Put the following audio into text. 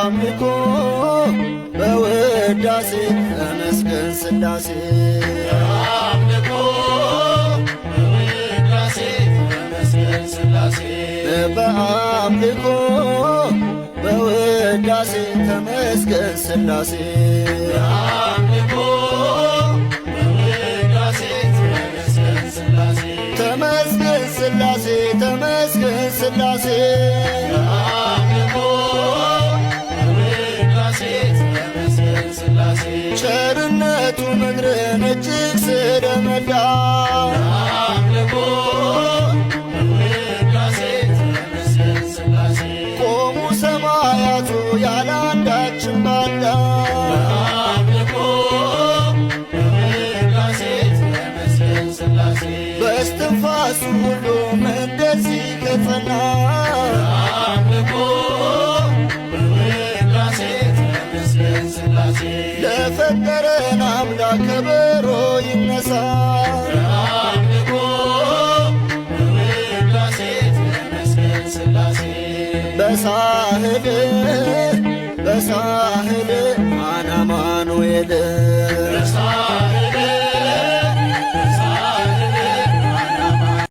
በአምልኮ በውዳሴ ተመስገን ሥላሴ በአምልኮ በውዳሴ ተመስገን ሥላሴ በአምልኮ በውዳሴ ተመስገን ሥላሴ በአምልኮ በውዳሴ ተመስገን ሥላሴ ተመስገን ሥላሴ ተመስገን ሥላሴ በአምልኮ በውዳሴ ተመስገን ሥላሴ ቸርነቱ ምድርን እጅግ ስለመላ በአምልኮ በውዳሴ ተመስገን ሥላሴ ቆሙ ሰማያቱ ያለ አንዳችን ባዳ በአምልኮ በውዳሴ ተመስገን ሥላሴ በስትንፋሱ ሁሉም እንደዚህ ከፈና በአምልኮ በውዳሴ ተመስገን ሥላሴ ለፈጠረን አምላክ ከበሮ ይነሳ በአምልኮ በውዳሴ ተመስገን ሥላሴ በሳህል በሳህል አናማኑኤል